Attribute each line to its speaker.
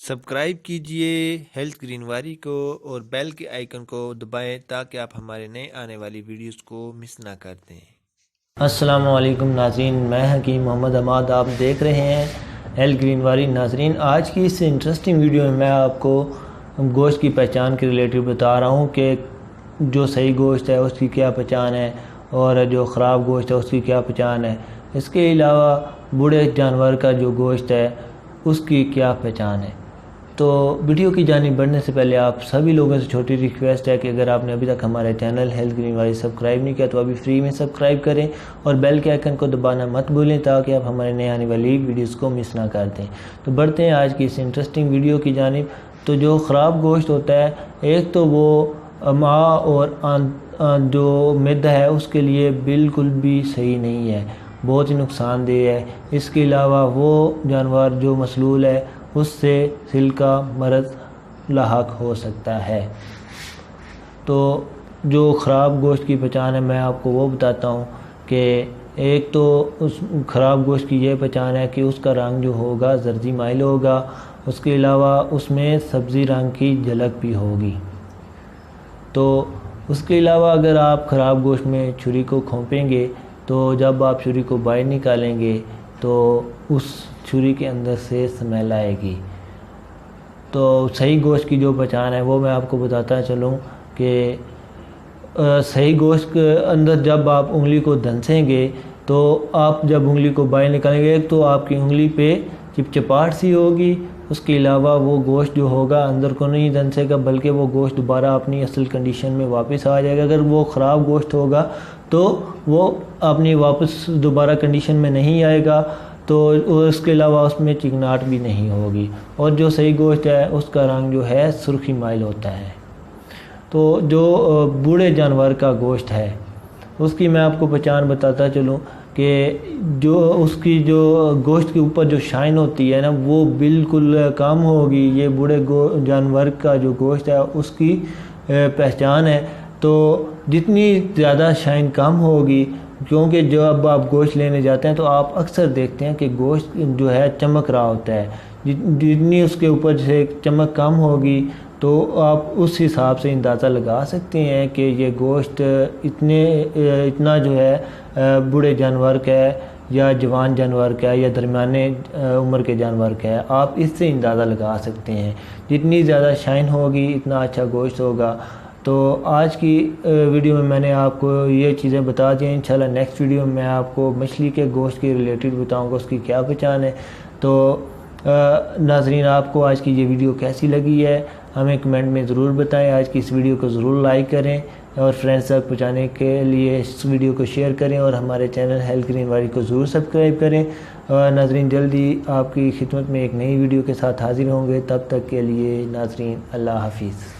Speaker 1: Subscribe کیجئے health گرینواری کو اور بیل کے آئیکن کو دبائیں تاکہ آپ ہمارے نئے آنے والی ویڈیوز کو مس نہ کر دیں۔
Speaker 2: السلام علیکم ناظرین، میں حکیم محمد حماد، آپ دیکھ رہے ہیں ہیلتھ گرینواری۔ ناظرین، آج کی اس انٹرسٹنگ ویڈیو میں آپ کو گوشت کی پہچان کے ریلیٹڈ بتا رہا ہوں کہ جو صحیح گوشت ہے اس کی کیا پہچان ہے اور جو خراب گوشت ہے اس کی کیا پہچان ہے۔ اس کے علاوہ بوڑھے جانور کا جو گوشت ہے اس کی کیا پہچان ہے۔ تو ویڈیو کی جانب بڑھنے سے پہلے آپ سبھی لوگوں سے چھوٹی ریکویسٹ ہے کہ اگر آپ نے ابھی تک ہمارے چینل ہیلتھ گرینواری سبسکرائب نہیں کیا تو ابھی فری میں سبسکرائب کریں اور بیل کے آئیکن کو دبانا مت بھولیں تاکہ آپ ہمارے نئے آنے والی ویڈیوز کو مس نہ کر دیں۔ تو بڑھتے ہیں آج کی اس انٹرسٹنگ ویڈیو کی جانب۔ تو جو خراب گوشت ہوتا ہے، ایک تو وہ امعاء اور جو معدہ ہے اس کے لیے بالکل بھی صحیح نہیں ہے، بہت ہی نقصان دہ ہے۔ اس کے علاوہ وہ جانور جو مسلول ہے اس سے دل کا مرض لاحق ہو سکتا ہے۔ تو جو خراب گوشت کی پہچان ہے میں آپ کو وہ بتاتا ہوں کہ ایک تو اس خراب گوشت کی یہ پہچان ہے کہ اس کا رنگ جو ہوگا زردی مائل ہوگا، اس کے علاوہ اس میں سبزی رنگ کی جھلک بھی ہوگی۔ تو اس کے علاوہ اگر آپ خراب گوشت میں چھری کو کھونپیں گے تو جب آپ چھری کو باہر نکالیں گے تو اس چھری کے اندر سے سمیل آئے گی۔ تو صحیح گوشت کی جو پہچان ہے وہ میں آپ کو بتاتا چلوں کہ صحیح گوشت کے اندر جب آپ انگلی کو دھنسیں گے تو آپ جب انگلی کو باہر نکالیں گے ایک تو آپ کی انگلی پہ چپچپاہٹ سی ہوگی، اس کے علاوہ وہ گوشت جو ہوگا اندر کو نہیں دھنسے گا بلکہ وہ گوشت دوبارہ اپنی اصل کنڈیشن میں واپس آ جائے گا۔ اگر وہ خراب گوشت ہوگا تو وہ اپنی واپس دوبارہ کنڈیشن میں نہیں آئے گا، تو اس کے علاوہ اس میں چکناہٹ بھی نہیں ہوگی۔ اور جو صحیح گوشت ہے اس کا رنگ جو ہے سرخی مائل ہوتا ہے۔ تو جو بوڑھے جانور کا گوشت ہے اس کی میں آپ کو پہچان بتاتا چلوں کہ جو اس کی جو گوشت کے اوپر جو شائن ہوتی ہے نا وہ بالکل کم ہوگی۔ یہ بوڑھے جانور کا جو گوشت ہے اس کی پہچان ہے۔ تو جتنی زیادہ شائن کم ہوگی، کیونکہ جب آپ گوشت لینے جاتے ہیں تو آپ اکثر دیکھتے ہیں کہ گوشت جو ہے چمک رہا ہوتا ہے، جتنی اس کے اوپر سے چمک کم ہوگی تو آپ اس حساب سے اندازہ لگا سکتے ہیں کہ یہ گوشت اتنا جو ہے بوڑھے جانور کا ہے یا جوان جانور کا ہے یا درمیانے عمر کے جانور کا ہے۔ آپ اس سے اندازہ لگا سکتے ہیں، جتنی زیادہ شائن ہوگی اتنا اچھا گوشت ہوگا۔ تو آج کی ویڈیو میں نے آپ کو یہ چیزیں بتا دی ہیں۔ انشاءاللہ نیکسٹ ویڈیو میں میں آپ کو مچھلی کے گوشت کے ریلیٹڈ بتاؤں گا اس کی کیا پہچان ہے۔ تو ناظرین، آپ کو آج کی یہ ویڈیو کیسی لگی ہے ہمیں کمنٹ میں ضرور بتائیں۔ آج کی اس ویڈیو کو ضرور لائک کریں اور فرینڈز تک پہنچانے کے لیے اس ویڈیو کو شیئر کریں اور ہمارے چینل ہیلتھ گرینواری کو ضرور سبسکرائب کریں۔ ناظرین، جلدی آپ کی خدمت میں ایک نئی ویڈیو کے ساتھ حاضر ہوں گے، تب تک کے لیے ناظرین اللہ حافظ۔